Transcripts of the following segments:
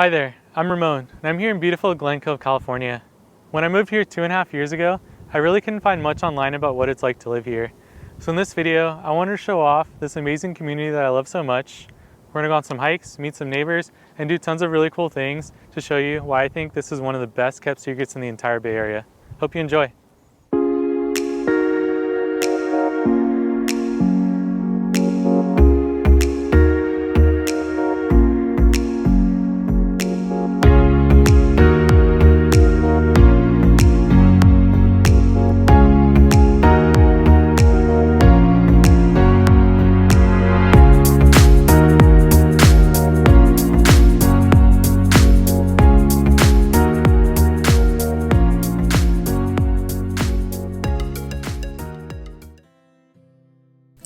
Hi there, I'm Ramon, and I'm here in beautiful Glen Cove, California. When I moved here 2.5 years ago, I really couldn't find much online about what it's like to live here. So in this video, I wanted to show off this amazing community that I love so much. We're gonna go on some hikes, meet some neighbors, and do tons of really cool things to show you why I think this is one of the best kept secrets in the entire Bay Area. Hope you enjoy.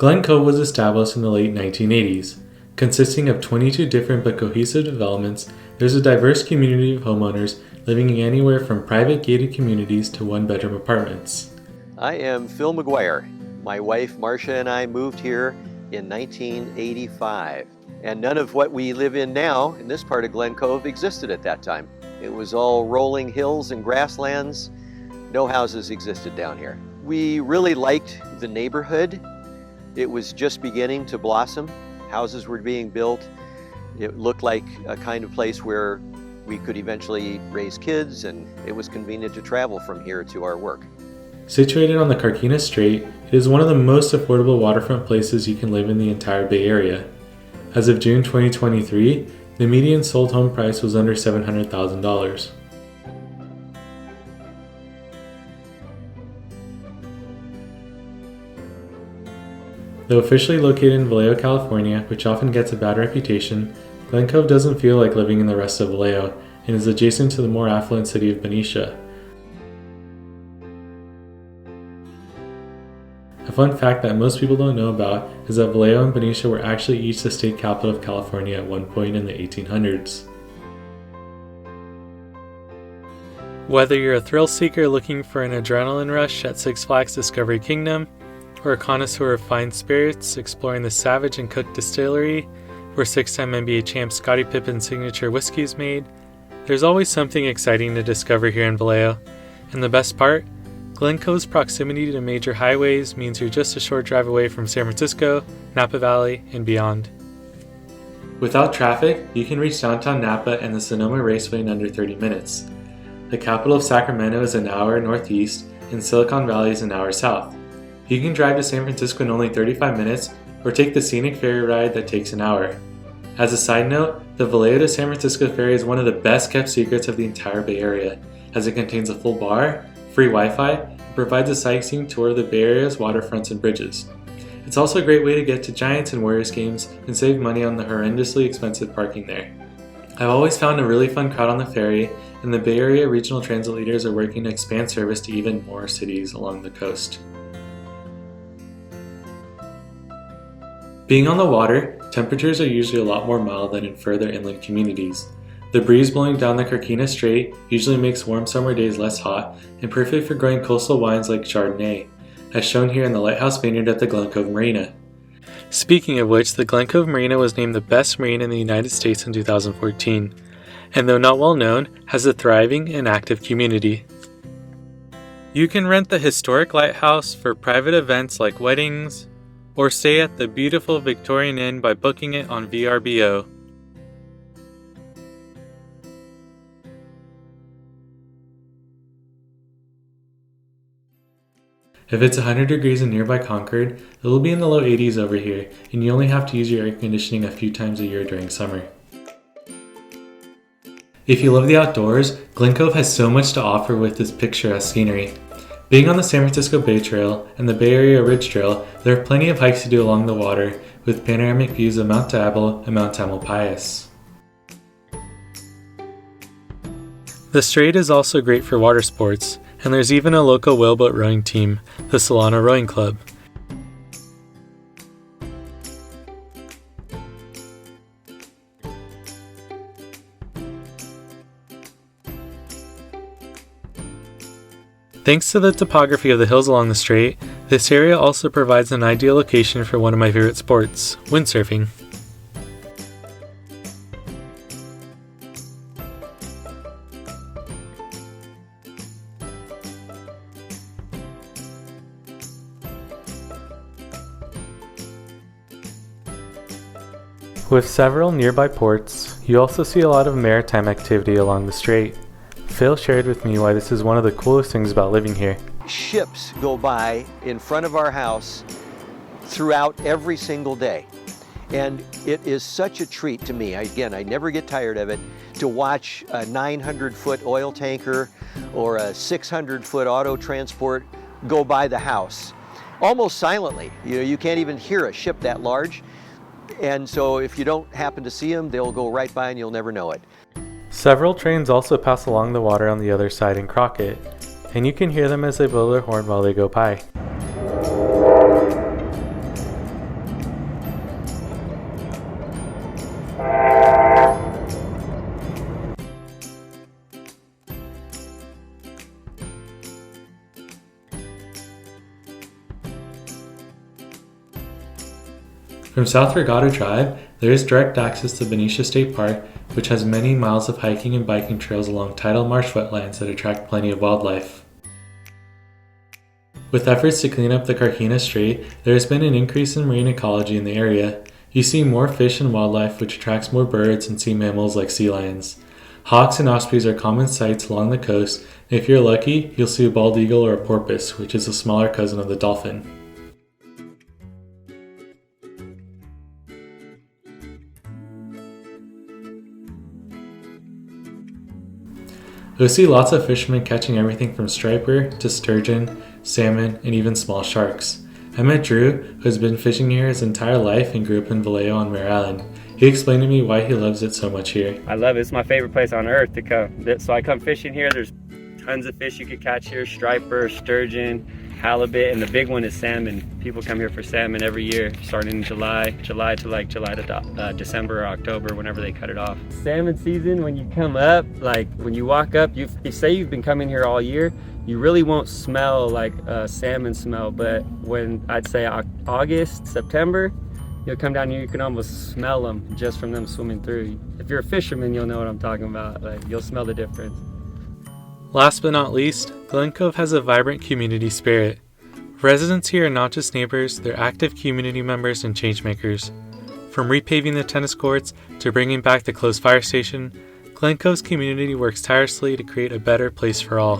Glen Cove was established in the late 1980s. Consisting of 22 different but cohesive developments, there's a diverse community of homeowners living in anywhere from private gated communities to one-bedroom apartments. I am Phil McGuire. My wife Marcia and I moved here in 1985. And none of what we live in now in this part of Glen Cove existed at that time. It was all rolling hills and grasslands. No houses existed down here. We really liked the neighborhood. It was just beginning to blossom. Houses were being built. It looked like a kind of place where we could eventually raise kids, and it was convenient to travel from here to our work. Situated on the Carquinez Strait, it is one of the most affordable waterfront places you can live in the entire Bay Area. As of June 2023, the median sold home price was under $700,000. Though officially located in Vallejo, California, which often gets a bad reputation, Glen Cove doesn't feel like living in the rest of Vallejo and is adjacent to the more affluent city of Benicia. A fun fact that most people don't know about is that Vallejo and Benicia were actually each the state capital of California at one point in the 1800s. Whether you're a thrill seeker looking for an adrenaline rush at Six Flags Discovery Kingdom, or a connoisseur of fine spirits exploring the Savage and Cook Distillery, where six-time NBA champ Scottie Pippen's signature whiskey is made, there's always something exciting to discover here in Vallejo. And the best part? Glen Cove's proximity to major highways means you're just a short drive away from San Francisco, Napa Valley, and beyond. Without traffic, you can reach downtown Napa and the Sonoma Raceway in under 30 minutes. The capital of Sacramento is an hour northeast, and Silicon Valley is an hour south. You can drive to San Francisco in only 35 minutes or take the scenic ferry ride that takes an hour. As a side note, the Vallejo to San Francisco ferry is one of the best kept secrets of the entire Bay Area, as it contains a full bar, free Wi-Fi, and provides a sightseeing tour of the Bay Area's waterfronts and bridges. It's also a great way to get to Giants and Warriors games and save money on the horrendously expensive parking there. I've always found a really fun crowd on the ferry, and the Bay Area regional transit leaders are working to expand service to even more cities along the coast. Being on the water, temperatures are usually a lot more mild than in further inland communities. The breeze blowing down the Carquinez Strait usually makes warm summer days less hot and perfect for growing coastal wines like Chardonnay, as shown here in the Lighthouse Vineyard at the Glen Cove Marina. Speaking of which, the Glen Cove Marina was named the best marina in the United States in 2014, and though not well known, has a thriving and active community. You can rent the historic lighthouse for private events like weddings, or stay at the beautiful Victorian Inn by booking it on VRBO. If it's 100 degrees in nearby Concord, it will be in the low 80s over here, and you only have to use your air conditioning a few times a year during summer. If you love the outdoors, Glen Cove has so much to offer with its picturesque scenery. Being on the San Francisco Bay Trail and the Bay Area Ridge Trail, there are plenty of hikes to do along the water, with panoramic views of Mount Diablo and Mount Tamalpais. The Strait is also great for water sports, and there's even a local whaleboat rowing team, the Solana Rowing Club. Thanks to the topography of the hills along the strait, this area also provides an ideal location for one of my favorite sports, windsurfing. With several nearby ports, you also see a lot of maritime activity along the strait. Phil shared with me why this is one of the coolest things about living here. Ships go by in front of our house throughout every single day. And it is such a treat to me. Again, I never get tired of it, to watch a 900-foot oil tanker or a 600-foot auto transport go by the house, almost silently. You can't even hear a ship that large. And so if you don't happen to see them, they'll go right by and you'll never know it. Several trains also pass along the water on the other side in Crockett, and you can hear them as they blow their horn while they go by. From South Regatta Drive, there is direct access to Benicia State Park, which has many miles of hiking and biking trails along tidal marsh wetlands that attract plenty of wildlife. With efforts to clean up the Carquinez Strait, there has been an increase in marine ecology in the area. You see more fish and wildlife, which attracts more birds and sea mammals like sea lions. Hawks and ospreys are common sights along the coast, and if you're lucky, you'll see a bald eagle or a porpoise, which is a smaller cousin of the dolphin. You'll see lots of fishermen catching everything from striper to sturgeon, salmon, and even small sharks. I met Drew, who has been fishing here his entire life and grew up in Vallejo on Mare Island. He explained to me why he loves it so much here. I love it. It's my favorite place on earth to come. So I come fishing here. There's tons of fish you could catch here: striper, sturgeon, halibut, and the big one is salmon. People come here for salmon every year, starting in July to December or October, whenever they cut it off. Salmon season, when you come up, like when you walk up, you say you've been coming here all year, you really won't smell like a salmon smell, but when I'd say August, September, you'll come down here, you can almost smell them just from them swimming through. If you're a fisherman, you'll know what I'm talking about. Like, you'll smell the difference. Last but not least, Glen Cove has a vibrant community spirit. Residents here are not just neighbors, they're active community members and changemakers. From repaving the tennis courts to bringing back the closed fire station, Glen Cove's community works tirelessly to create a better place for all.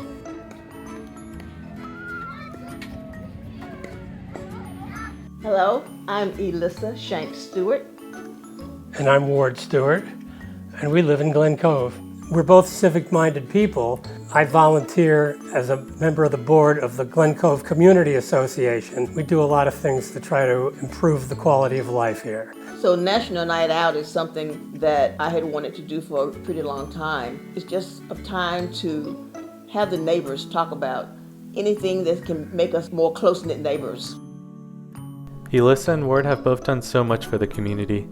Hello, I'm Elissa Shanks-Stewart. And I'm Ward Stewart, and we live in Glen Cove. We're both civic-minded people. I volunteer as a member of the board of the Glen Cove Community Association. We do a lot of things to try to improve the quality of life here. So National Night Out is something that I had wanted to do for a pretty long time. It's just a time to have the neighbors talk about anything that can make us more close-knit neighbors. Elissa and Ward have both done so much for the community.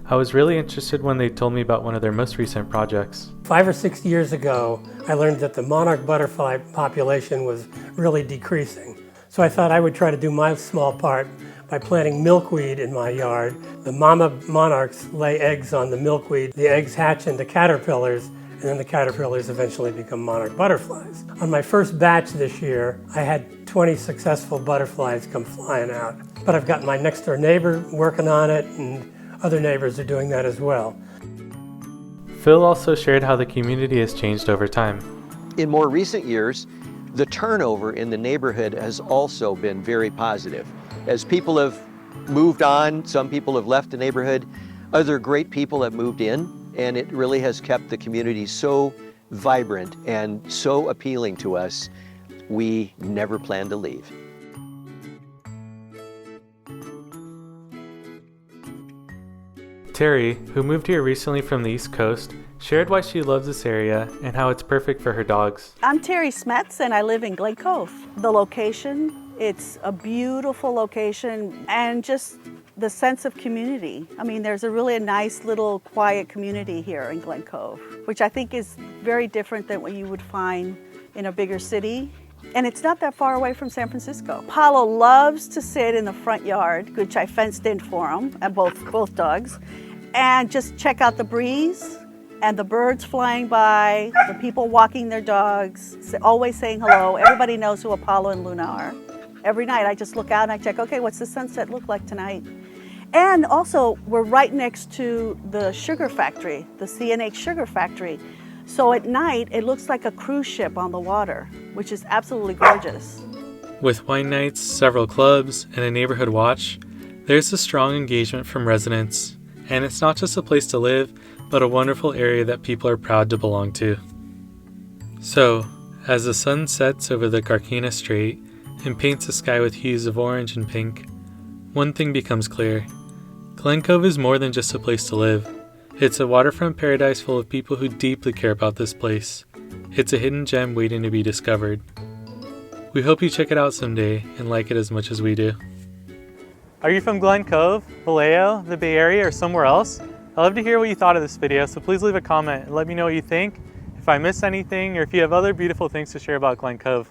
I was really interested when they told me about one of their most recent projects. 5 or 6 years ago, I learned that the monarch butterfly population was really decreasing. So I thought I would try to do my small part by planting milkweed in my yard. The mama monarchs lay eggs on the milkweed. The eggs hatch into caterpillars, and then the caterpillars eventually become monarch butterflies. On my first batch this year, I had 20 successful butterflies come flying out. But I've got my next door neighbor working on it, and other neighbors are doing that as well. Phil also shared how the community has changed over time. In more recent years, the turnover in the neighborhood has also been very positive. As people have moved on, some people have left the neighborhood, other great people have moved in, and it really has kept the community so vibrant and so appealing to us, we never plan to leave. Teri, who moved here recently from the East Coast, shared why she loves this area and how it's perfect for her dogs. I'm Teri Smets and I live in Glen Cove. The location, it's a beautiful location and just the sense of community. I mean, there's a really nice little quiet community here in Glen Cove, which I think is very different than what you would find in a bigger city. And it's not that far away from San Francisco. Apollo loves to sit in the front yard, which I fenced in for him, and both dogs, and just check out the breeze and the birds flying by, the people walking their dogs, always saying hello. Everybody knows who Apollo and Luna are. Every night I just look out and I check, okay, what's the sunset look like tonight? And also, we're right next to the sugar factory, the CNH sugar factory. So at night, it looks like a cruise ship on the water, which is absolutely gorgeous. With wine nights, several clubs, and a neighborhood watch, there's a strong engagement from residents, and it's not just a place to live, but a wonderful area that people are proud to belong to. So, as the sun sets over the Carquinez Strait and paints the sky with hues of orange and pink, one thing becomes clear. Glen Cove is more than just a place to live. It's a waterfront paradise full of people who deeply care about this place. It's a hidden gem waiting to be discovered. We hope you check it out someday and like it as much as we do. Are you from Glen Cove, Vallejo, the Bay Area, or somewhere else? I'd love to hear what you thought of this video, so please leave a comment and let me know what you think, if I missed anything, or if you have other beautiful things to share about Glen Cove.